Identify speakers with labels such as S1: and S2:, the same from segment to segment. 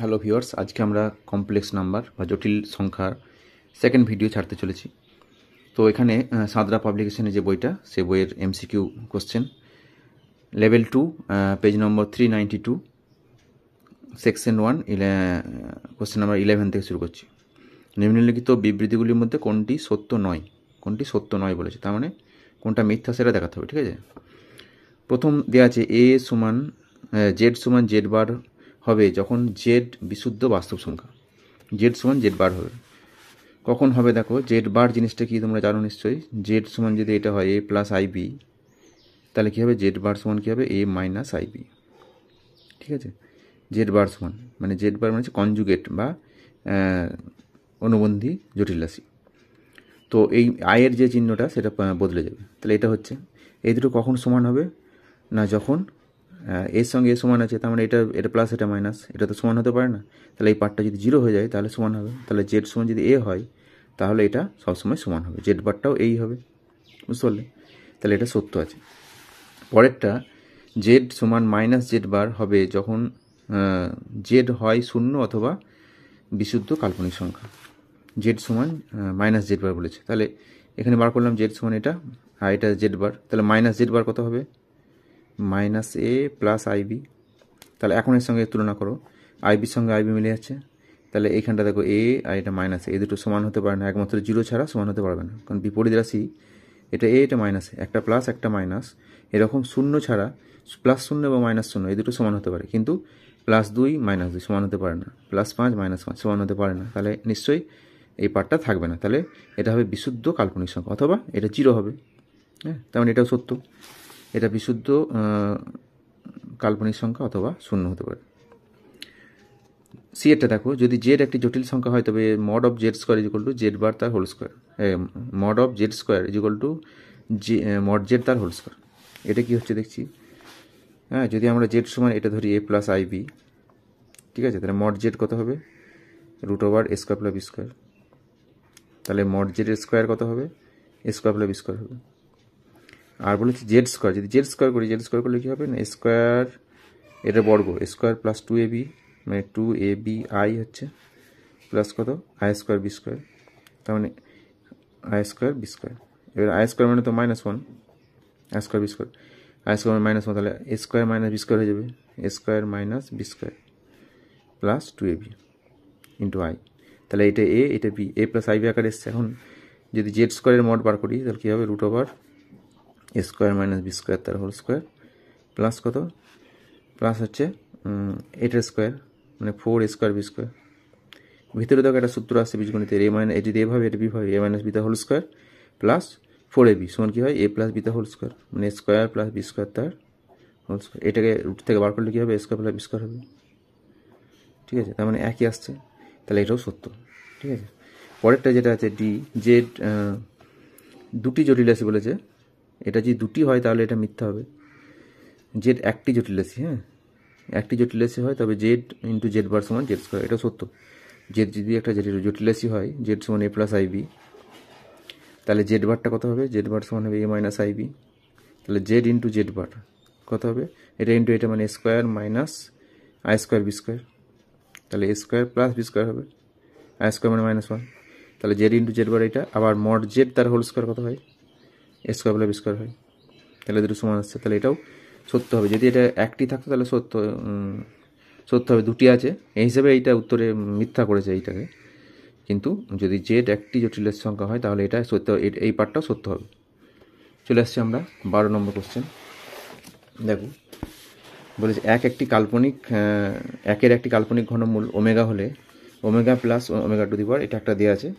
S1: Hello viewers, আজকে আমরা complex number বা জটিল সংখ্যার সেকেন্ড ভিডিও ছাড়তে চলেছি। তো এখানে সাঁতরা পাবলিকেশনে যে বইটা, সে বইয়ের এমসিকিউ কোশ্চেন লেভেল 2 পেজ নম্বর 392 সেকশন 1 কোশ্চেন নাম্বার 11 থেকে শুরু করছি। নিম্নলিখিত বিবৃতিগুলির মধ্যে কোনটি সত্য নয় বলেছে, তার মানে কোনটা মিথ্যা সেটা দেখাতে হবে। ঠিক আছে, প্রথম দেওয়া আছে এ সমান জেড সমান জেড বার হবে যখন জেড বিশুদ্ধ বাস্তব সংখ্যা। জেড সমান জেড বার হবে কখন হবে? দেখো, জেড বার জিনিসটা কি তোমরা জানো নিশ্চয়ই। জেড সমান যদি এটা হয় এ প্লাস আইবি, তাহলে কী হবে? জেড বার সমান কী হবে? A minus IB. ঠিক আছে, জেড বার সমান মানে জেড বার মানে হচ্ছে কনজুগেট বা অনুবন্ধী জটিল রাশি। তো এই আয়ের যে চিহ্নটা সেটা বদলে যাবে। তাহলে এটা হচ্ছে, এই দুটো কখন সমান হবে না? যখন এর সঙ্গে এ সমান আছে, তার মানে এটা প্লাস এটা মাইনাস, এটা তো সমান হতে পারে না। তাহলে এই পার্টটা যদি 0 হয়ে যায় তাহলে সমান হবে। তাহলে জেড সমান যদি এ হয় তাহলে এটা সবসময় সমান হবে, জেড বারটাও এই হবে। বুঝতে পারলে? তাহলে এটা সত্য আছে। পরেরটা, জেড সমান মাইনাস জেড বার হবে যখন জেড হয় 0 অথবা বিশুদ্ধ কাল্পনিক সংখ্যা। জেড সমান মাইনাস জেড বার বলেছে, তাহলে এখানে বার করলাম জেড সমান এটা, আর এটা জেড বার। তাহলে মাইনাস জেড বার কত হবে? মাইনাস এ প্লাস আইবি। তাহলে এখন এর সঙ্গে তুলনা করো, আইবির সঙ্গে আইবি মিলে যাচ্ছে। তাহলে এইখানটা দেখো এ আর এটা মাইনাস এ, দুটো সমান হতে পারে না, একমাত্র 0 ছাড়া সমান হতে পারবে না, কারণ বিপরীত রাশি। এটা এ, এটা মাইনাস, একটা প্লাস একটা মাইনাস, এরকম 0 ছাড়া প্লাস 0 এবং মাইনাস 0 এই দুটো সমান হতে পারে, কিন্তু +2 -2 সমান হতে পারে না, +5 -5 সমান হতে পারে না। তাহলে নিশ্চয়ই এই পার্টটা থাকবে না। তাহলে এটা হবে বিশুদ্ধ কাল্পনিক সংখ্যা, অথবা এটা 0 হবে। হ্যাঁ, তার মানে এটাও সত্য, এটা বিশুদ্ধ কাল্পনিক সংখ্যা অথবা 0 হতে পারে। সি এরটা দেখো, যদি জেড একটি জটিল সংখ্যা হয় তবে mod of Z square is equal to Z bar তার whole square, mod of Z square is equal to mod Z তার হোল স্কোয়ার। এটা কি হচ্ছে দেখছি। হ্যাঁ, যদি আমরা জেড সমান এটা ধরি এ প্লাস আইবি, ঠিক আছে, তাহলে মড জেড কত হবে? √Over A square plus B square. তাহলে মড জেড স্কোয়ার কত হবে? A square plus B square হবে। আর বলেছি জেড স্কোয়ার, যদি জেড স্কোয়ার করি, জেড স্কোয়ার করলে কী হবে না, স্কোয়ার এটা বর্গ স্কোয়ার প্লাস 2ab মানে 2abi হচ্ছে, প্লাস কত আই স্কোয়ার বি স্কোয়ার, তার মানে আই স্কোয়ার বি স্কোয়ার। এবার আই স্কোয়ার মানে তো -1, I square B square, I square -1, তাহলে A square minus B square হয়ে যাবে, A square minus B square plus 2ab into I. তাহলে এটা এ, এটা বি, এ প্লাস আইবি আকার এসছে। এখন যদি জেড স্কোয়ারের মড বার করি তাহলে কী হবে? √Over A square minus B square তার হোল স্কোয়ার প্লাস কত, প্লাস হচ্ছে এটার স্কোয়ার মানে 4a স্কোয়ার বি স্কোয়ার। ভিতরে দেখো একটা সূত্র আসছে বীজগণিতের, এ মাইনাস, যদি এ ভাবে এটা বি ভাবে, A minus beta whole square plus 4ab সমান কী হয়? A plus beta whole square মানে স্কোয়ার প্লাস বি স্কোয়ার তার হোল স্কোয়ার। এটাকে রুট থেকে বার করলে কী হবে? A square plus B square হবে। ঠিক আছে, তার মানে একই আসছে, তাহলে এটাও সত্য। ঠিক আছে, পরেরটা যেটা আছে ডি, জেড দুটি জটিল রাশি বলেছে। এটা যদি দুটি হয় তাহলে এটা মিথ্যা হবে। জেড একটি জটিল রাশি, হ্যাঁ, একটি জটিল রাশি হয় তবে জেড ইন্টু জেড বার সমান জেড স্কোয়ার, এটাও সত্য। জেড যদি একটা জটিল রাশি হয়, জেড সমান এ প্লাস আইবি, তাহলে জেড বারটা কত হবে? জেড বার সমান হবে এ মাইনাস আইবি। তাহলে জেড ইন্টু জেড বার কত হবে? এটা ইন্টু এটা মানে square minus I square B square, তাহলে A square plus B square হবে, আই স্কোয়ার মানে -1। তাহলে জেড ইন্টু জেড বার এটা, আবার মড জেড তার হোল স্কোয়ার কত হয়? A square plus B square হয়। তাহলে দুটো সমান আসছে, তাহলে এটাও সত্য হবে। যদি এটা একটি থাকতো তাহলে সত্য হবে, দুটি আছে এই হিসেবে এইটা উত্তরে মিথ্যা করেছে এইটাকে। কিন্তু যদি জেড একটি জটিল সংখ্যা হয় তাহলে এটা সত্য, এই পার্টটাও সত্য হবে। চলে আসছি আমরা 12 নম্বর কোশ্চেন। দেখো, বলেছে একের একটি কাল্পনিক ঘনমূল ওমেগা হলে omega plus omega to the power, এটা একটা দেওয়া আছে,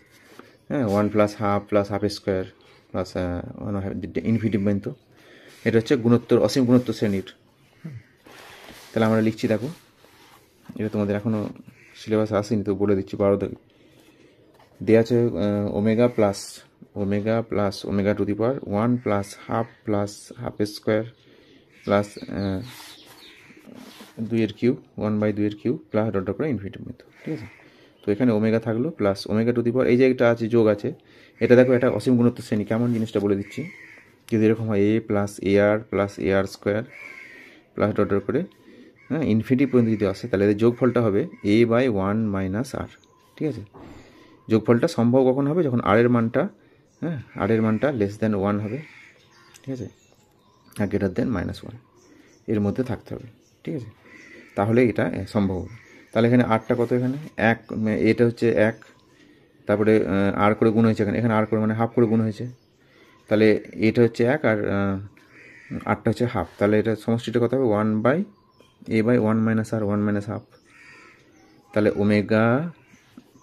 S1: হ্যাঁ, 1 + ½ + ½ স্কোয়ার প্লাস ইনফিনিটি পর্যন্ত। এটা হচ্ছে গুণোত্তর, অসীম গুণোত্তর শ্রেণীর। তাহলে আমরা লিখছি, দেখো এটা তোমাদের এখনও সিলেবাস আসেনি তো বলে দিচ্ছি। 12 থেকে দেওয়া আছে omega plus omega to the power 1 + ½ + ½ square plus 2^³ 1/2 plus dot করে ইনফিনিটি পর্যন্ত। ঠিক আছে, তো এখানে ওমেগা থাকলো প্লাস ওমেগা টু দি পাওয়ার, এই যে একটা আছে যোগ আছে, এটা দেখো এটা অসীম গুণোত্তর শ্রেণী। কেমন জিনিসটা বলে দিচ্ছি, যদি এরকম হয় a + ar + ar² plus dot করে হ্যাঁ, ইনফিনিটি পর্যন্ত যদি আসে তাহলে এদের যোগফলটা হবে a বাই 1 মাইনাস আর। ঠিক আছে, যোগফলটা সম্ভব কখন হবে, যখন আর এর মানটা, হ্যাঁ, আর এর মানটা লেস দ্যান 1 হবে। ঠিক আছে, আর গ্রেটার দেন -1 এর মধ্যে থাকতে হবে। ঠিক আছে, তাহলে এটা সম্ভব হবে। তাহলে এখানে আরটা কত, এখানে 1, এটা হচ্ছে 1, তারপরে আর করে গুণ হয়েছে, এখানে এখানে আর করে মানে হাফ করে গুণ হয়েছে, তাহলে এটা হচ্ছে 1 আর আরটা হচ্ছে হাফ, তাহলে এটা সমষ্টিটা কত হবে 1 বাই a বাই 1 মাইনাস আর 1 মাইনাস হাফ। তাহলে omega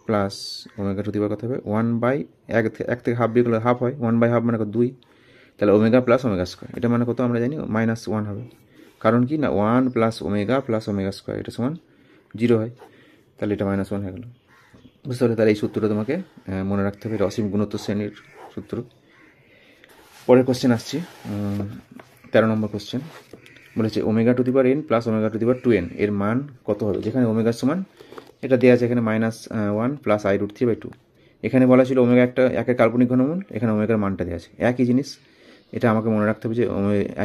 S1: plus omega to the power কত হবে 1 বাই 1 থেকে হাফ বিয়োগ করলে হাফ হয়, 1 বাই হাফ মানে কত 2, তাহলে ওমেগা প্লাস ওমেগা স্কোয়ার, এটা মানে কত আমরা জানি -1 হবে, কারণ কি না 1 প্লাস ওমেগা স্কোয়ার এটা সমান 0 হয়, তাহলে এটা -1 হয়ে গেল। বুঝতে পারলে? তাহলে এই সূত্রটা তোমাকে মনে রাখতে হবে, এটা অসীম গুণোত্তর শ্রেণীর সূত্র। পরের কোশ্চেন আসছি, 13 নম্বর কোশ্চেন বলেছে omega to the power n plus omega to the power 2n এর মান কত হবে, যেখানে ওমেগার সমান এটা দেওয়া আছে এখানে -1 প্লাস i√3/2। এখানে বলা ছিল ওমেগা একের কাল্পনিক ঘনমূল, এখানে ওমেগার মানটা দেওয়া আছে, একই জিনিস। এটা আমাকে মনে রাখতে হবে যে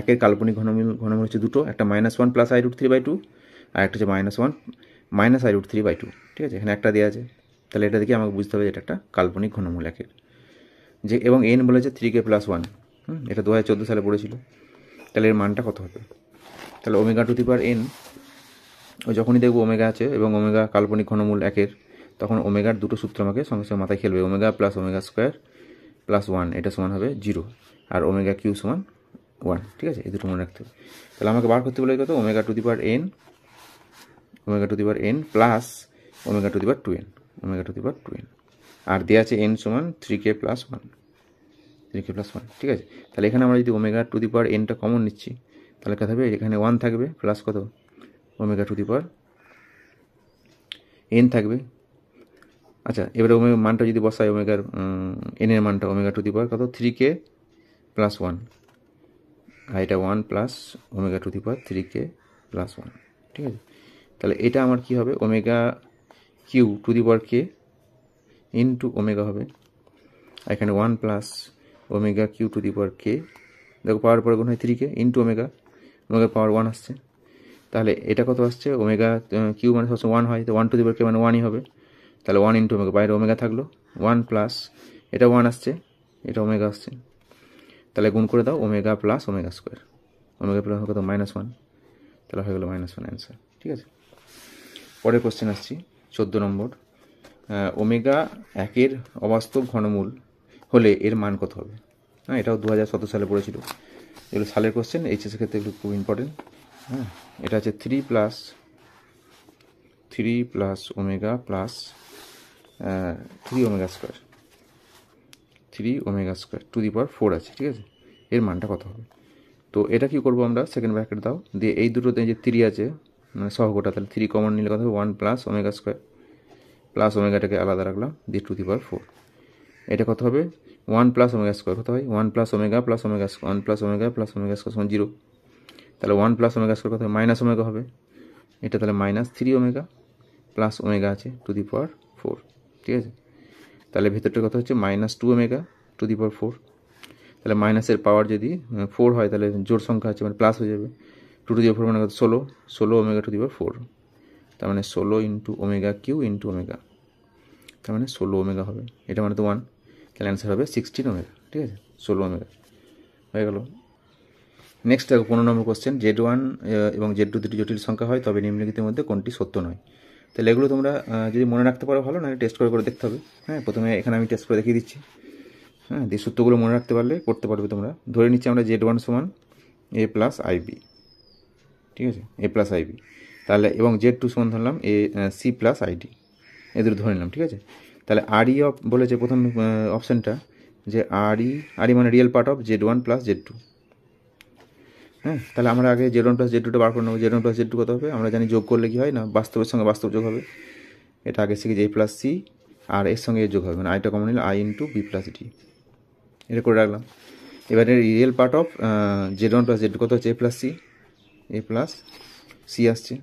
S1: একের কাল্পনিক ঘনমূল হচ্ছে দুটো, একটা -1 প্লাস i√3/2 আর একটা হচ্ছে -1 মাইনাস i√3/2। ঠিক আছে, এখানে একটা দেওয়া আছে, তাহলে এটা দেখে আমাকে বুঝতে হবে যে এটা একটা কাল্পনিক ঘনমূল একের, যে এবং n বলেছে 3k + 1, এটা 2014 সালে পড়েছিল। তাহলে এর মানটা কত হবে, তাহলে omega to the power n, যখনই দেখবো ওমেগা আছে এবং ওমেগা কাল্পনিক ঘনমূল একের, তখন ওমেগার দুটো সূত্র আমাকে সঙ্গে সঙ্গে মাথায় খেলবে, omega plus omega square plus 1 এটা সমান হবে 0, আর ওমেগা কিউ সমান 1। ঠিক আছে, এই দুটো মনে রাখতে হবে। তাহলে আমাকে বার করতে বলে কত, omega to the power n plus omega to the power 2n, omega to the power 2n, আর দেওয়া আছে n সমান 3k + 1, 3k + 1। ঠিক আছে, তাহলে এখানে আমরা যদি ওমেগা টু দি পাওয়ার nটা কমন নিচ্ছি, তাহলে কত হবে, এখানে 1 থাকবে প্লাস কত omega to the power n থাকবে। আচ্ছা, এবারে ওমেগা মানটা যদি বসাই, ওমেগার n এর মানটা ওমেগা টু দি পাওয়ার কত 3k + 1, আর এটা 1 plus omega to the power 3k + 1। ঠিক আছে, তাহলে এটা আমার কি হবে, omega Q to the power k into omega হবে, আর এখানে 1 plus omega Q to the power k, দেখো পাওয়ার পরে গুণ হয় 3k ইন্টু ওমেগা, ওমেগা পাওয়ার 1 আসছে, তাহলে এটা কত আসছে, ওমেগা কিউ মানে সবসময় 1 হয়, তো 1 টু দি পাওয়ার k মানে 1ই হবে, তাহলে 1 ইন্টু ওমেগা, বাইরে ওমেগা থাকলো 1 প্লাস এটা 1 আসছে, এটা ওমেগা আসছে, তাহলে গুণ করে দাও omega plus omega square, omega plus কত -1, তাহলে হয়ে গেল -1 অ্যান্সার। ঠিক আছে, পরের কোশ্চেন আসছি 14 নম্বর, ওমেগা একের অবাস্তব ঘনমূল হলে এর মান কত হবে। হ্যাঁ, এটাও 2017 সালে পড়েছিল, এগুলো সালের কোশ্চেন, এইচএসের ক্ষেত্রে এগুলো খুব ইম্পর্টেন্ট। হ্যাঁ, এটা হচ্ছে 3 plus omega plus 3 omega square, 3 omega square to the power 4 আছে। ঠিক আছে, এর মানটা কত হবে, তো এটা কি করবো আমরা, সেকেন্ড ব্র্যাকেট দাও দিয়ে এই দুটোতে যে 3 আছে মানে সহগটা, তাহলে 3 কমন নিলে কত হবে 1 প্লাস ওমেগা স্কোয়ার, প্লাস ওমেগাটাকে আলাদা রাখলাম দিয়ে টু দি পাওয়ার 4, এটা কত হবে 1 প্লাস ওমেগা স্কোয়ার, কত হয় 1 plus omega plus omega 1 plus omega plus omega square সমান 0, তাহলে 1 প্লাস ওমেগা স্কোয়ার কত হবে মাইনাস ওমেগা হবে, এটা তাহলে -3 ওমেগা প্লাস ওমেগা আছে টু দি পাওয়ার 4। ঠিক আছে, তাহলে ভেতরটা কত হচ্ছে -2 ওমেগা টু দি পাওয়ার 4, তাহলে মাইনাসের পাওয়ার যদি 4 হয় তাহলে জোড় সংখ্যা আছে মানে প্লাস হয়ে যাবে, 2 টু দি পাওয়ার 4 মানে কত 16 ওমেগা টু দি পাওয়ার 4, তার মানে 16 into omega Q into omega, তার মানে 16 ওমেগা হবে, এটা মানে তো 1, তাহলে অ্যান্সার হবে 16 ওমেগা। ঠিক আছে, 16 ওমেগা হয়ে গেল। নেক্সট দেখো 15 নম্বর কোশ্চেন, Z1 এবং Z2 দুটি জটিল সংখ্যা হয় তবে নিম্নলিখিতের মধ্যে কোনটি সত্য নয়। তাহলে এগুলো তোমরা যদি মনে রাখতে পারো ভালো, না টেস্ট করে দেখতে হবে। হ্যাঁ, প্রথমে এখানে আমি টেস্ট করে দেখিয়ে দিচ্ছি। হ্যাঁ, দিয়ে সূত্রগুলো মনে রাখতে পারলে করতে পারবে তোমরা। ধরে নিচ্ছি আমরা Z1 সমান a প্লাস আইবি, ঠিক আছে, a প্লাস আইবি, তাহলে এবং Z2 সমান ধরলাম C প্লাস আইডি, এ দুটো ধরে নিলাম। ঠিক আছে, তাহলে আরই বলেছে প্রথম অপশানটা যে আরই মানে real part of Z1 plus Z2। হ্যাঁ, তাহলে আমরা আগে Z1 প্লাস Z2টা বার করে নেবো। Z1 প্লাস Z2 কত হবে, আমরা জানি যোগ করলে কি হয় না, বাস্তবের সঙ্গে বাস্তব যোগ হবে, এটা আগে শিখেছি a প্লাস সি, আর এর সঙ্গে যোগ হবে মানে আইটা কমন নিলে I into B plus D, এটা করে রাখলাম। এবারে real part of Z1 plus Z2 কত হচ্ছে a প্লাস সি আসছে,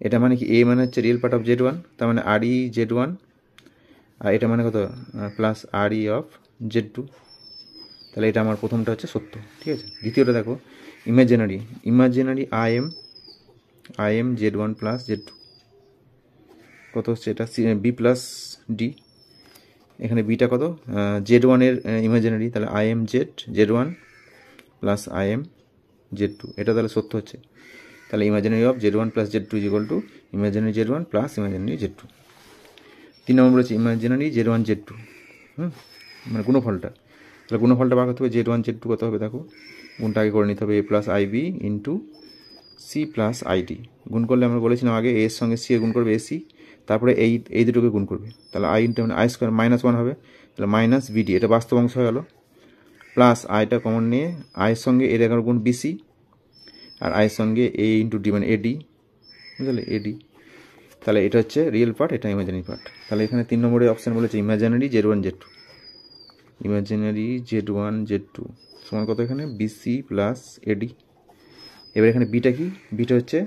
S1: এটা মানে কি a মানে হচ্ছে রিয়েল পার্ট অফ Z1, তার মানে আরই Z1, আর এটা মানে কত প্লাস আরই অফ Z2, তাহলে এটা আমার প্রথমটা হচ্ছে সত্য। ঠিক আছে, দ্বিতীয়টা দেখো imaginary I am IM Z1 plus Z2 কত হচ্ছে এটা বি প্লাস ডি, এখানে বিটা কত Z1 এর ইমাজিনারি, তাহলে IM Z1 plus IM Z2, এটা তাহলে সত্য হচ্ছে। তাহলে imaginary of Z1 plus Z2 is equal two imaginary Z1 plus imaginary Z2। 3 নম্বর হচ্ছে ইমাজিনারি Z1 Z2, মানে গুণফলটা, তাহলে গুণফলটা বার করতে হবে Z1 Z2 কত হবে দেখো, গুণটা আগে করে নিতে হবে, A plus IB into C plus I D. গুণ করলে আমরা বলেছিলাম আগে এর সঙ্গে সি এর গুণ করবে AC, তারপরে এই দুটোকে গুণ করবে, তাহলে আই ইন্টু আই স্কোয়ার -1 হবে, তাহলে মাইনাস বিডি, এটা বাস্তব অংশ হয়ে গেল, প্লাস আইটা কমন নিয়ে আয়ের সঙ্গে এর 11 গুণ বিসি, আর আয়ের সঙ্গে এ ইন্টু ডি মানে এডি, বুঝলে এডি, তাহলে এটা হচ্ছে রিয়েল পার্ট, এটা ইমাজিনারি পার্ট। তাহলে এখানে 3 নম্বরের অপশান বলেছে imaginary Z1 Z2, imaginary Z1 Z2 সমান কত এখানে বিসি প্লাস এডি। এবার এখানে বিটা কি, বিটা হচ্ছে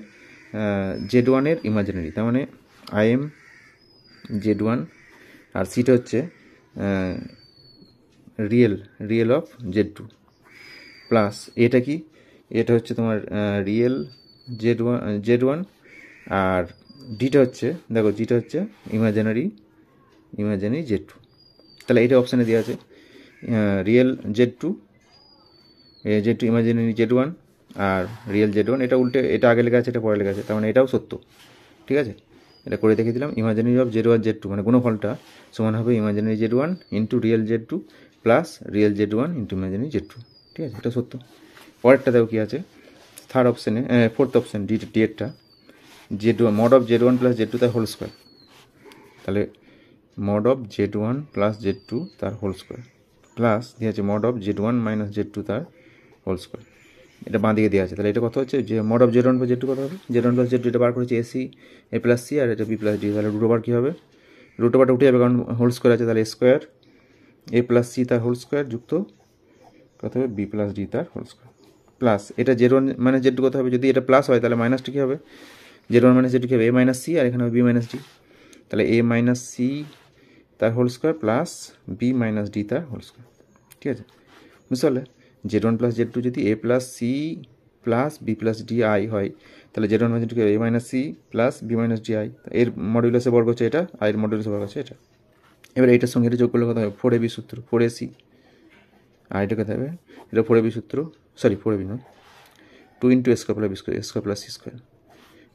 S1: Z1 এর ইমাজিনারি, তার মানে IM Z1, আর সিটা হচ্ছে রিয়েল অফ Z2, প্লাস এটা কি, এটা হচ্ছে তোমার রিয়েল Z1 আর ডিটা হচ্ছে দেখো জিটা হচ্ছে ইমাজিনারি Z2। তাহলে এটা অপশানে দেওয়া আছে রিয়েল Z2 ইমাজিনারি Z1 আর রিয়েল Z1, এটা উল্টে, এটা আগে লেখা আছে এটা পরে লেখা আছে, তার মানে এটাও সত্য, ঠিক আছে। এটা করে দেখে দিলাম, ইমাজিনারি অফ Z1 Z2 মানে গুণফলটা সমান হবে imaginary Z1 into real Z2 plus real Z1 into imaginary Z2, ঠিক আছে, এটা সত্য। পরেরটা দেখো কী আছে, থার্ড অপশানে, ফোর্থ অপশান ডি এরটা Z1 mod of Z1 plus Z2 তার হোল স্কোয়ার, তাহলে mod of Z1 plus Z2 তার হোল স্কোয়ার, প্লাস দিয়ে আছে mod of Z1 minus Z2 তার হোল স্কোয়ার, এটা বাঁ দিকে দেওয়া আছে। তাহলে এটা কত হচ্ছে, যে mod of Z1 plus Z2 কত হবে, Z1 প্লাস Z2 এটা বার করেছে A প্লাস সি, আর এটা B প্লাস ডি, তাহলে রুট ওভার কী হবে, রুট ওভারটা উঠে যাবে কারণ হোল স্কোয়ার আছে, তাহলে স্কোয়ার A প্লাস সি তার হোল স্কোয়ার যুক্ত কত হবে B প্লাস ডি তার হোল স্কোয়ার, প্লাস এটা Z1 মাইনাস Z2 কত হবে, যদি এটা প্লাস হয় তাহলে মাইনাসটা কী হবে, Z1 মাইনাস Z2 কী হবে A মাইনাস সি, আর এখানে হবে B মাইনাস ডি, তাহলে A মাইনাস সি তার whole square plus B minus D তার হোল স্কোয়ার, ঠিক আছে, বুঝতে পারলে। Z1 প্লাস Z2 যদি A plus C plus B plus D I হয়, তাহলে Z1 minus A minus C plus B minus D I, এর মডুলাসে বর্গ হচ্ছে এটা, আর এর মডুলাসে বর্গ হচ্ছে এটা। এবার এইটার সঙ্গে এটা যোগ করলে কথা হবে 4AB সূত্র 4AC, আর এটা কথা হবে এটা 4AB সূত্র, সরি 4AB নয়, 2 into A square plus B square, A square plus C square,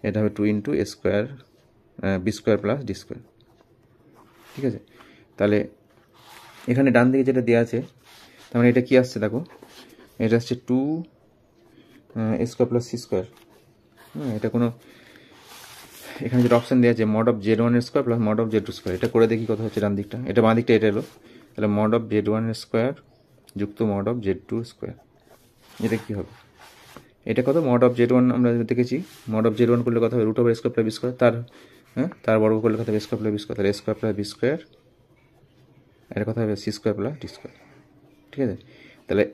S1: এটা হবে 2 into A square B square plus D square, ঠিক আছে। তাহলে এখানে ডান দিকে যেটা দেওয়া আছে, তার মানে এটা কী আসছে দেখো, এটা আসছে 2 A square plus C square, এটা কোনো, এখানে যেটা অপশান দেওয়া আছে মড অফ Z1 এর square plus mod of Z2 square, এটা করে দেখি কত হচ্ছে ডান দিকটা, এটা বাঁ দিকটা এটা এলো, তাহলে মড অফ Z1 এর স্কোয়ার যুক্ত মড অফ Z2 স্কোয়ার, এটা কী হবে, এটা কত মড অফ Z1 আমরা দেখেছি, মড অফ Z1 করলে কথা হবে root over square plus B square, তার বর্গ করলে কথা হবে স্কোয়ার প্লাস বি স্কোয়ার, তাহলে স্কোয়ার প্লাস বি স্কোয়ার, এটা কথা হবে C square plus D square, ঠিক আছে। তাহলে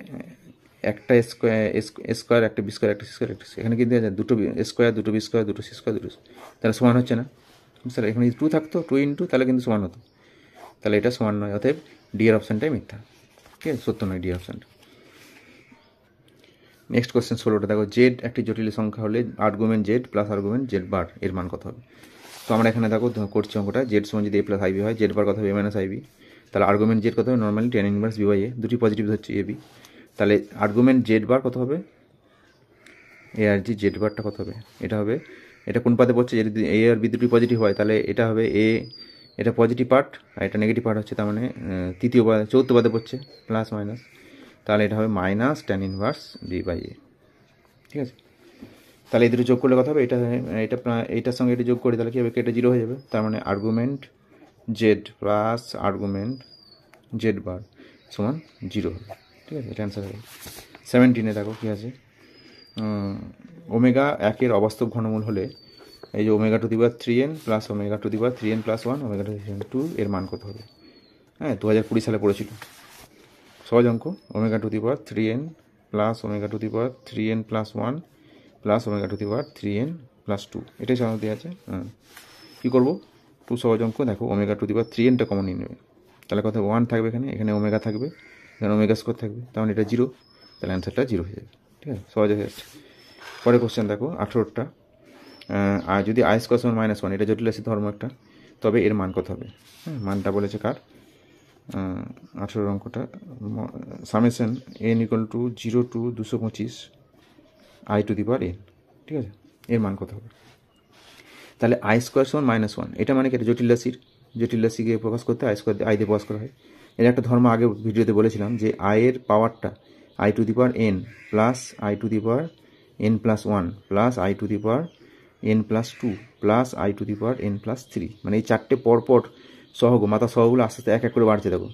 S1: একটা স্কোয়ার একটা বি স্কোয়ার একটা সি স্কোয়ার একটা, এখানে কিন্তু দুটো স্কোয়ার দুটো বি স্কোয়ার দুটো সি স্কোয়ার দুটো, তাহলে সমান হচ্ছে না, স্যার এখানে 2 থাকতো 2 ইন্টু, তাহলে কিন্তু সমান হতো, তাহলে এটা সমান নয়, অতএব ডি এর অপশানটাই মিথ্যা, ঠিক আছে, সত্য নয় ডি এর অপশানটা। নেক্সট কোয়েশ্চেন 16টা দেখো, জেড একটি জটিল সংখ্যা হলে argument Z plus argument Z bar এর মান কত হবে। তো আমরা এখানে দেখো করছি অঙ্কটা, জেড সমান যদি A প্লাস আইবি হয়, জেড বার কত হবে A মাইনাস আইবি, তাহলে আর্গুমেন্ট জেড কত হবে normally tan inverse B by A, দুটি পজিটিভ হচ্ছে AB, তাহলে আর্গুমেন্ট জেড বার কত হবে এ আর জি, জেড বারটা কত হবে, এটা হবে, এটা কোন পাতে পড়ছে, যদি A আর B দুটি পজিটিভ হয় তাহলে এটা হবে A, এটা পজিটিভ পার্ট আর এটা নেগেটিভ পার্ট হচ্ছে, তার মানে চতুর্থ পাতে পড়ছে প্লাস মাইনাস, তাহলে এটা হবে minus tan inverse B by A, ঠিক আছে। তাহলে এই দুটো যোগ করলে কথা হবে, এইটার সঙ্গে এটা যোগ করি তাহলে কী হবে, কেটে 0 হয়ে যাবে, তার মানে argument Z plus argument Z bar সমান 0 হবে, ঠিক আছে, এটা অ্যান্সার হবে। 17 দেখো কী আছে, ওমেগা 1 অবাস্তব ঘনমূল হলে এই যে omega to the power 3n plus omega to the power 3n plus 1 omega to the power 2 এর মান কত হবে। 2020 সালে পড়েছিল, সহজ অঙ্ক, omega to the power 3n plus omega to the power 3n plus 1 plus omega to the power 3n plus 2, এটাই সহজ দেওয়া আছে। কী করবো, টু সহজ অঙ্ক, দেখো ওমেগা টু দি পাওয়ার 3nটা কমন নিয়ে নেবে, তাহলে কথা 1 থাকবে এখানে, এখানে ওমেগা থাকবে, এখানে ওমেগা স্কোয়ার থাকবে, তার মানে এটা 0, তাহলে অ্যান্সারটা 0 হয়ে যাবে, ঠিক আছে, সহজ হয়ে যাচ্ছে। পরে কোশ্চেন দেখো 18টা, আর যদি আই স্কোয়ার সমান -1, এটা জটিল রাশি ধর্ম একটা, তবে এর মান কত হবে? হ্যাঁ, মানটা বলেছে কার, 18 অঙ্কটা, summation n = 0 to 225 i two the power n, ঠিক আছে, এর মান কত হবে? তাহলে আই স্কোয়ার সমান -1, এটা মানে কি, এটা জটিল রাশিকে প্রকাশ করতে আই স্কোয়ার আই দিয়ে প্রকাশ করা হয়। এর একটা ধর্ম আগে ভিডিওতে বলেছিলাম যে আয়ের পাওয়ারটা I to the power n plus I to the power n+1 plus I to the power n+2 plus I to the power n+3, মানে এই চারটে পরপর সহগ, মাথা সহগুলো আস্তে আস্তে এক এক করে বাড়ছে দেখো।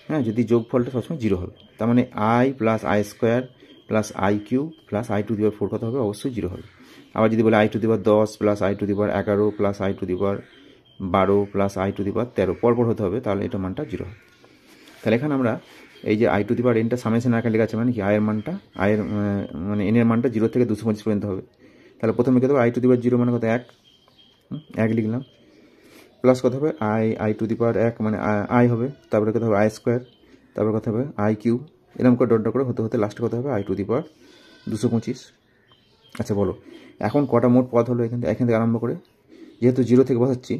S1: হ্যাঁ, যদি যোগফলটা সবসময় 0 হবে, তার মানে I plus I square plus I cube plus I to the power 4 কত হবে? অবশ্যই 0 হবে। আবার যদি বলে I to the power 10 plus I to the power 11 plus I to the power 12 plus I to the power 13 পরপর হতে হবে, তাহলে এটা মানটা 0 হবে। তাহলে এখানে আমরা এই যে আই টু দি পাওয়ার এনটা সামেশন আকারে লেখা আছে, মানে কি আয়ের মানটা, মানে এনের মানটা 0 থেকে 225 পর্যন্ত হবে। তাহলে প্রথমে কত হবে? আই টু দি পাওয়ার 0 মানে কত? 1 লিখলাম, প্লাস কত হবে? আই টু দি পাওয়ার 1 মানে আই হবে, তারপরে কত হবে? আই স্কোয়ার, তারপরে কত হবে? আই কিউ, এরকম করে ডট করে হতে হতে লাস্টে কত হবে? আই টু দি পাওয়ার 225। আচ্ছা বলো, এখন কটা মোট পদ হলো এখান থেকে আরম্ভ করে? যেহেতু 0 থেকে বসাচ্ছি,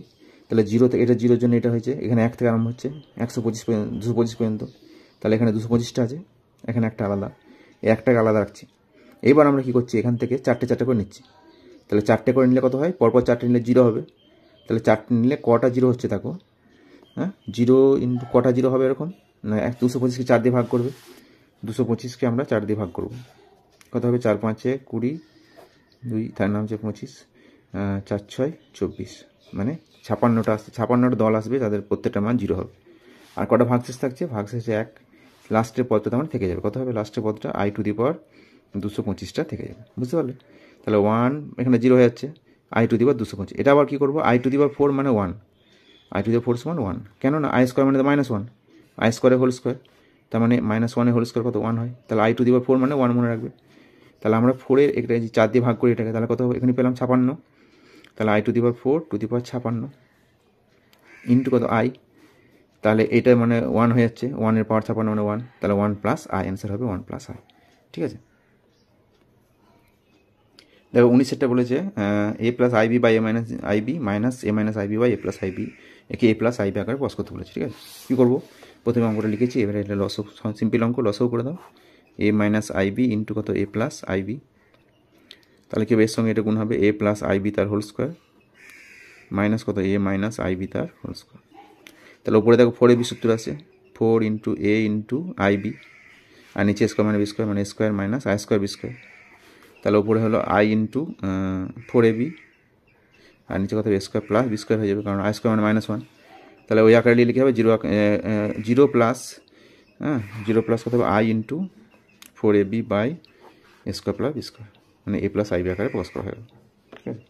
S1: তাহলে 0 থেকে, এটা 0-র জন্য এটা হয়েছে, এখানে 1 থেকে আরম্ভ হচ্ছে 125 পর্যন্ত, 225 পর্যন্ত, তাহলে এখানে 225টা আছে, এখানে একটা আলাদা, এই একটাকে আলাদা রাখছি। এইবার আমরা কী করছি? এখান থেকে চারটে করে নিচ্ছি। তাহলে 4টে করে নিলে কত হয়? পরপর 4টে নিলে 0 হবে। তাহলে 4টে নিলে কটা 0 হচ্ছে দেখো, হ্যাঁ, 0 ইন্টু কটা 0 হবে এরকম না, 225কে 4 দিয়ে ভাগ করবে, 225কে আমরা 4 দিয়ে ভাগ করব, কত হবে? 4 5 20, 2 তার নাম হচ্ছে 25, 4 6 24, মানে 56টা আসছে, 56টা দল আসবে, তাদের প্রত্যেকটা মান 0 হবে। আর কটা ভাগশেষ থাকছে? ভাগশেষে 1, লাস্টের পদটা তেমন থেকে যাবে। কত হবে লাস্টের পদটা? আই টু দি পাওয়ার 225টা থেকে যাবে, বুঝতে পারলে? তাহলে 1 এখানে 0 হয়ে যাচ্ছে, আই টু দি পাওয়ার 225। এটা আবার কী করবো? আই টু দি পাওয়ার 4 মানে 1, আই টু দি পাওয়ার 4 সমান 1, কেন না আই স্কোয়ার মানে -1, আই স্কোয়ারের হোল স্কোয়ার, তার মানে -1 এর হোল স্কোয়ার কত? 1 হয়। তাহলে আই টু দি পাওয়ার 4 মানে 1 মনে রাখবে। তাহলে আমরা 4-এর এটা 4 দিয়ে ভাগ করি এটাকে, তাহলে কত হবে? এখানে পেলাম 56, তাহলে I to the power 4 two the power 56 into কত? আই, তাহলে এটা মানে 1 হয়ে যাচ্ছে, 1-এর পাওয়ার 56 মানে 1, তাহলে 1 প্লাস আই, অ্যান্সার হবে 1 প্লাস আই, ঠিক আছে। দেখো 19-এরটা বলেছে A plus I B by A minus I B minus A minus I B by A plus I B, একে এ প্লাস আইবি আকারে প্রকাশ করতে বলেছে, ঠিক আছে। কী করবো? প্রথমে অঙ্কটা লিখেছি, এবারে এটা লসও, সিম্পল অঙ্ক, লসও করে দাও, এ মাইনাস আইবি ইন্টু কত? এ প্লাস আইবি, তাহলে কি এর সঙ্গে এটা গুণ হবে? এ প্লাস আইবি তার হোল স্কোয়ার মাইনাস কত? এ মাইনাস আইবি তার হোল স্কোয়ার। তাহলে উপরে দেখো 4ab সূত্র আছে, 4 ইন্টু এ ইন্টু আইবি, আর নিচে স্কোয়ার মানে বি স্কোয়ার, মানে square minus I square B square. তাহলে উপরে হলো আই ইন্টু 4ab, আর নিচে কত? স্কোয়ার প্লাস বি স্কোয়ার হয়ে যাবে, কারণ আই স্কোয়ার মানে -1। তাহলে ওই আকারে লিখে হবে 0 প্লাস, হ্যাঁ, 0 প্লাস কত হবে? I into 4ab by square plus B square, মানে এ প্লাস আইবি আকারে প্রকাশ করা হবে, ঠিক আছে।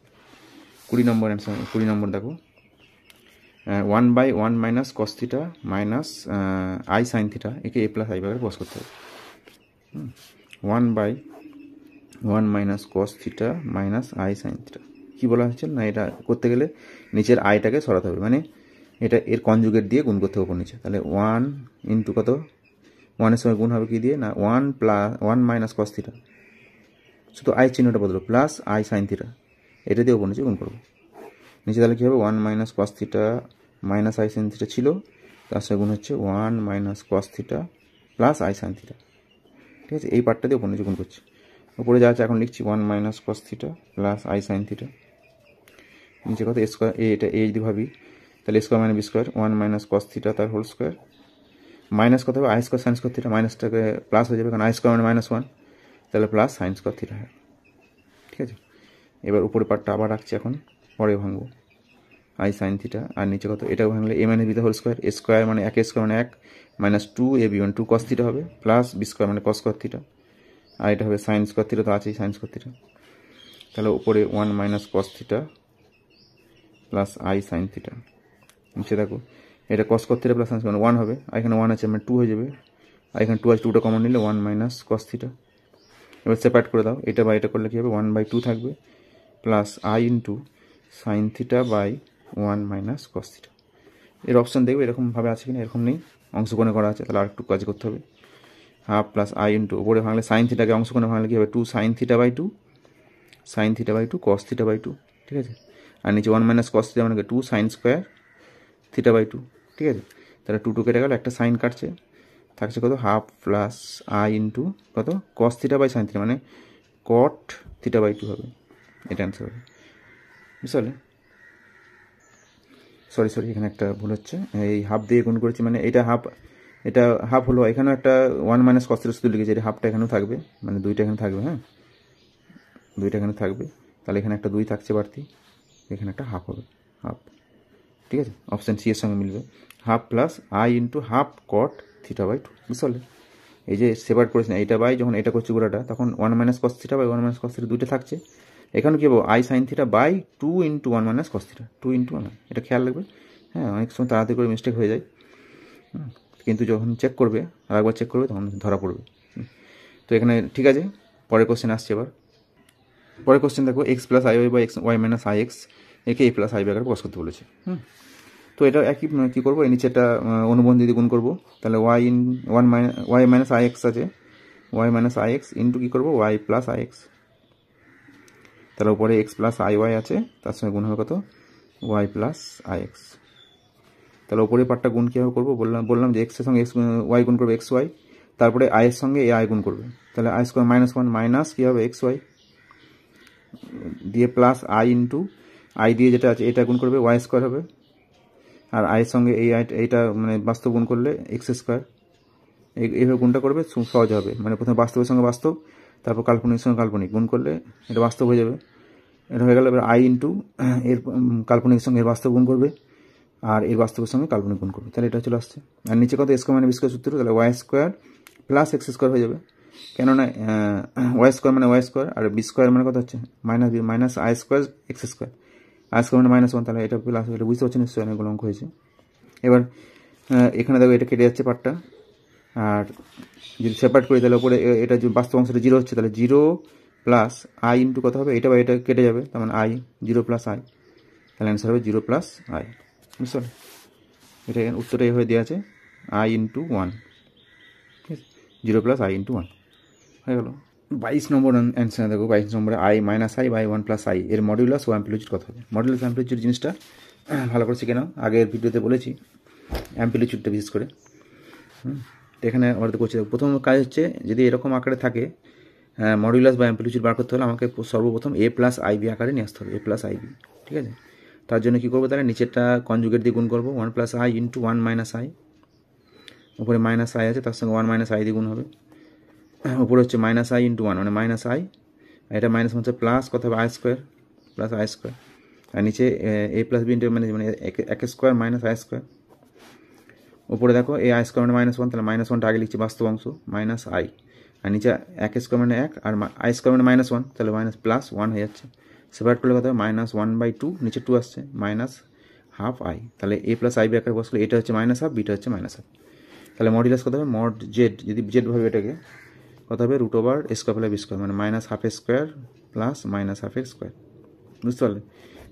S1: 20 নম্বর অ্যান্সার। 20 নম্বর দেখো, 1/1 minus cos theta minus I sine theta, একে এ প্লাস আইবি আকারে প্রকাশ করতে হবে। 1/1 minus cos theta minus I sine theta, কী বলা হচ্ছে না, এটা করতে গেলে নিচের আইটাকে সরাতে হবে, মানে এটা এর কনজুগেট দিয়ে গুণ করতে হবে উপর নিচে। তাহলে 1 ইন্টু কত? 1-এর সময় গুণ হবে কী দিয়ে? না 1 মাইনাস কস থিটা, শুধু আই চিহ্নটা বদলো, প্লাস আই সাইন থিটা, এটা দিয়ে উপর নিচে গুণ করবো। নিচে তাহলে কী হবে? 1 minus cos theta minus I sine theta ছিল, তার সঙ্গে গুণ হচ্ছে 1 minus cos theta plus I sine theta, ঠিক আছে। এই পার্টটা দিয়ে উপর নিচে গুণ করছি। উপরে যা আছে এখন লিখছি 1 minus cos theta plus I sine theta, নিচে কত? স্কোয়ার, এটা এ যদি ভাবি তাহলে স্কোয়ার মানে B square, 1 minus cos theta তার হোল স্কোয়ার, মাইনাস কত হবে? I square sine square theta, মাইনাসটাকে প্লাস হয়ে যাবে, কারণ আই স্কোয়ার মানে -1, তাহলে প্লাস সাইন স্কোয়ার থিটা হয়, ঠিক আছে। এবার উপরে পার্টটা আবার রাখছি, এখন পরে ভাঙবো, আই সাইন থিটা, আর নিচে কত? এটাও ভাঙলে এ মাইনাস বিটা হোল স্কোয়ার, এ স্কোয়ার মানে 1 স্কোয়ার মানে 1 মাইনাস 2ab মানে 2 কস থিটা হবে, প্লাস বি স্কোয়ার মানে কস স্কোয়ার থিটা, আর এটা হবে সাইন স্কোয়ার থিটা, তো আছেই সাইন স্কোয়ার থিটা। তাহলে উপরে 1 minus cos theta plus I sine theta, নিচে দেখো এটা cos square theta plus sine square 1 হবে, আর এখানে 1 আছে মানে 2 হয়ে যাবে, আর এখানে 2 আছে, 2টা কমন নিলে 1 মাইনাস কস থিটা। এবার সেপারেট করে দাও, এটা বা এটা করলে কী হবে? 1/2 থাকবে plus I into sine theta by 1 minus cos theta. এর অপশান দেখবে এরকমভাবে আছে কিনা, এরকম নেই, অংশকোণে করা আছে, তাহলে আর একটু কাজ করতে হবে। হাফ প্লাস আই ইন্টু উপরে ভাঙলে সাইন থিটাকে অংশকোণে ভাঙলে কী হবে? 2 sine theta by 2 sine theta by 2 cos theta by 2, ঠিক আছে। আর নিচে 1 মাইনাস কস থিটা মানে 2 সাইন স্কোয়ার থিটা বাই 2, ঠিক আছে। তাহলে 2 কেটে গেল, একটা সাইন কাটছে, থাকছে কত হাফ প্লাস আই ইন্টু কত cos theta by sine theta মানে কট থিটা বাই 2 হবে, এটা অ্যান্সার হবে। বুঝতে পারলে? সরি এখানে একটা ভুল হচ্ছে, এই হাফ দিয়ে গুণ করেছি মানে এটা হাফ হলো, এখানেও একটা 1 মাইনাস কস থিটা শুধু লিখেছি, এটা হাফটা এখানেও থাকবে, মানে 2টা এখানে থাকবে, হ্যাঁ 2টা এখানে থাকবে, তাহলে এখানে একটা 2 থাকছে বাড়তি, এখানে একটা হাফ হবে, হাফ, ঠিক আছে। অপশান সি এর সঙ্গে মিলবে, half plus I into half cot theta by 2। বুঝতে পারলে? এই যে সেপারেট করেছি না, এইটা বাই যখন এটা করছি গোড়াটা, তখন 1 minus cos theta by 1 minus cos theta 2টা থাকছে, এখানে কী হবো I sine theta by 2 into 1 minus cos theta, 2 into 1, এটা খেয়াল রাখবে। হ্যাঁ, অনেক সময় তাড়াতাড়ি করে মিস্টেক হয়ে যায়, কিন্তু যখন চেক করবে, আর একবার চেক করবে, তখন ধরা পড়বে। তো এখানে ঠিক আছে, পরের কোশ্চেন আসছে এবার। পরের কোশ্চেন দেখো, X plus I Y by X Y minus I X একে এ প্লাস আই বি আকারে প্রকাশ করতে বলেছে। তো এটা একই কী করবো, এই নিচেটা অনুবন্ধী দিয়ে গুণ করবো, তাহলে ওয়াই মাইনাস আই এক্স আছে, Y minus I X into কী করবো ওয়াই প্লাস আই এক্স, তাহলে উপরে এক্স প্লাস আই ওয়াই আছে, তার সঙ্গে গুণ হবে কত ওয়াই প্লাস আই এক্স। তাহলে উপরে পার্টটা গুণ কীভাবে করবো, বললাম যে এক্সের সঙ্গে এক্স ওয়াই গুণ করবে এক্স ওয়াই, তারপরে আইয়ের সঙ্গে এ আই গুণ করবে, তাহলে আই স্কোয়ার মাইনাস 1 মাইনাস কী হবে এক্স ওয়াই দিয়ে প্লাস আই ইন্টু আই দিয়ে যেটা আছে এটা গুণ করবে ওয়াই স্কোয়ার হবে, আর আইয়ের সঙ্গে এইটা মানে বাস্তব গুণ করলে এক্স স্কোয়ার, এইভাবে গুণটা করবে, সহজ হবে। মানে প্রথমে বাস্তবের সঙ্গে বাস্তব, তারপর কাল্পনিকের সঙ্গে কাল্পনিক গুণ করলে এটা বাস্তব হয়ে যাবে, এটা হয়ে গেল। এবার আই ইন্টু এর কাল্পনিকের সঙ্গে এর বাস্তব গুণ করবে, আর এর বাস্তবের সঙ্গে কাল্পনিক গুণ করবে, তাহলে এটা চলে আসছে। আর নিচে কত স্কোয়ার মানে বি স্কোয়ার সূত্র, তাহলে Y square plus X square হয়ে যাবে, কেননা ওয়াই স্কোয়ার মানে ওয়াই স্কোয়ার, আর বি স্কোয়ার মানে কত হচ্ছে minus B minus I square X square, I square মানে -1, তাহলে এটা প্লাস, এটা বুঝতে পারছেন নিশ্চয়ই, অনেকগুলো অঙ্ক হয়েছে। এবার এখানে দেখো এটা কেটে যাচ্ছে পার্টটা, আর যদি সেপারেট করি তাহলে উপরে এটা যে বাস্তব অংশটা 0 হচ্ছে, তাহলে 0 প্লাস আই ইন্টু কত হবে, এটা বা এটা কেটে যাবে, তার মানে আই 0 প্লাস আই, তাহলে অ্যান্সার হবে 0 প্লাস আই। বুঝতে পারলে? এটা উত্তরটা হয়ে দেওয়া আছে আই ইন্টু 1, ঠিক আছে, 0 প্লাস আই ইন্টু 1 হয়ে গেল। 22 নম্বর অ্যান্সার দেখো, 22 নম্বরে I minus I by 1 plus I এর মডিউলাস ও অ্যাম্প্লিটিউড কত হবে। মডিউলাস অ্যাম্প্লিটিউড জিনিসটা ভালো করে শিখে নাও, আগের ভিডিওতে বলেছি অ্যাম্প্লিটিউডটা বিশেষ করে। তো এখানে আমাদের করছি, প্রথম কাজ হচ্ছে যদি এরকম আকারে থাকে মডিউলাস বা অ্যাম্প্লিটিউড বার করতে হলে আমাকে সর্বপ্রথম এ প্লাস আই বি আকারে নিয়ে আসতে হবে, এ প্লাস আই বি, ঠিক আছে। তার জন্য কী করবো, তাহলে নিচেরটা কনজুগেট দিয়ে গুণ করবো, 1 plus I into 1 minus I, উপরে মাইনাস আই আছে তার সঙ্গে 1 মাইনাস আই দিয়ে গুণ হবে, উপরে হচ্ছে মাইনাস আই ইন্টু 1 মানে মাইনাস আই, এটা মাইনাস হচ্ছে প্লাস কত হবে I square plus I square, আর নিচে এ প্লাস বি ইন্টু মানে এক স্কোয়ার মাইনাস আই স্কোয়ার, উপরে দেখো এই আই স্কোয়ার মানে -1, তাহলে -1টা আগে লিখছি বাস্তব অংশ মাইনাস আই, আর নিচে এক স্কোয়ার মানে 1 আর আই স্কোয়ার মানে -1, তাহলে মাইনাস প্লাস 1 হয়ে যাচ্ছে, সেপারেট করলে কত হবে -1/2, নিচে 2 আসছে মাইনাস হাফ আই, তাহলে এ প্লাস আই বি আকারে বসলে এটা হচ্ছে মাইনাস হাফ, বিটা হচ্ছে মাইনাস হাফ, তাহলে মডিউলাস কত হবে মড জেড, যদি জেড ভাবে এটাকে কত হবে root over A square plus B square মানে minus half square plus minus হাফের স্কোয়ার। বুঝতে পারলে?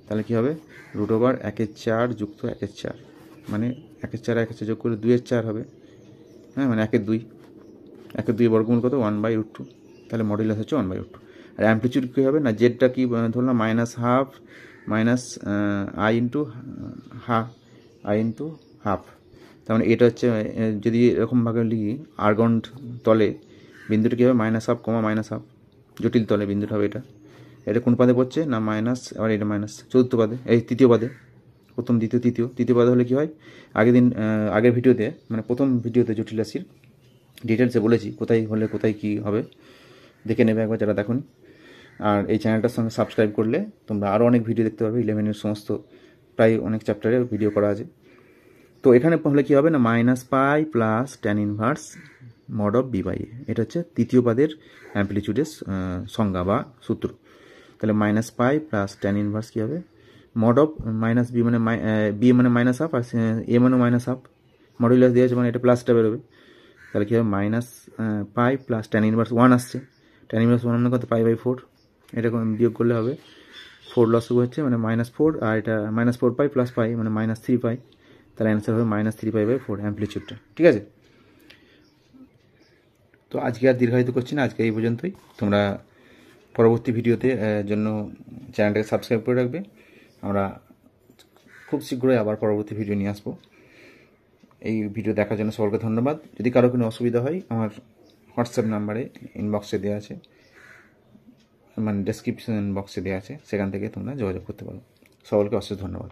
S1: তাহলে কী হবে রুট ওভার 1/4 যুক্ত 1/4 মানে 1/4 1/4 যোগ করে 2/4 হবে, হ্যাঁ মানে 1/2, 1/2 বর্গমূল কত 1/√2, তাহলে মডিউলাস হচ্ছে 1/√2। আর অ্যাম্প্লিটিউড কী হবে না, জেডটা কি ধরলাম minus half minus I into half, তার মানে এটা হচ্ছে যদি এরকমভাবে লিখি আর্গন্ড তলে বিন্দুটা কী হবে মাইনাস হাফ কমা মাইনাস হাফ, জটিল তলে বিন্দুটা হবে এটা কোন পাদে পড়ছে না মাইনাস, আবার এটা মাইনাস চতুর্থ পাদে, এই তৃতীয় পাদে, প্রথম দ্বিতীয় তৃতীয় পাদে হলে কী হয়, আগের ভিডিওতে মানে প্রথম ভিডিওতে জটিল রাশির ডিটেলসে বলেছি কোথায় হলে কোথায় কী হবে, দেখে নেবে একবার যারা দেখুন। আর এই চ্যানেলটার সঙ্গে সাবস্ক্রাইব করলে তোমরা আরও অনেক ভিডিও দেখতে পাবে, 11-এর সমস্ত প্রায় অনেক চ্যাপ্টারে ভিডিও করা আছে। তো এখানে হলে কী হবে না minus pi plus tan inverse mod of B by A, এটা হচ্ছে তৃতীয় পাদের অ্যাম্প্লিটিউডের সংজ্ঞা বা সূত্র। তাহলে minus pi plus tan inverse কী হবে মড অফ মাইনাস বি মানে বি মানে মাইনাস হাফ আর এ মানে মাইনাস হাফ, মডুলাস দিয়ে আছে মানে এটা প্লাসটা বেরোবে, তাহলে কী হবে minus pi plus tan inverse 1 আসছে, ট্যান ইনভার্স 1 মানে কত π/4, এটা বিয়োগ করলে হবে 4 লসগু হচ্ছে মানে -4, আর এটা -4 পাই প্লাস পাই মানে -3 পাই, তাহলে অ্যান্সার হবে -3 π/4 অ্যাম্প্লিটিউডটা, ঠিক আছে। তো আজকে আর দীর্ঘায়িত করছি না, আজকে এই পর্যন্তই। তোমরা পরবর্তী ভিডিওতে জন্য চ্যানেলটাকে সাবস্ক্রাইব করে রাখবে। আমরা খুব শীঘ্রই আবার পরবর্তী ভিডিও নিয়ে আসবো। এই ভিডিও দেখার জন্য সকলকে ধন্যবাদ। যদি কারো কোনো অসুবিধা হয় আমার হোয়াটসঅ্যাপ নাম্বারে ইনবক্সে দেওয়া আছে, মানে ডেসক্রিপশন বক্সে দেওয়া আছে, সেখান থেকে তোমরা যোগাযোগ করতে পারো। সকলকে অশেষ ধন্যবাদ।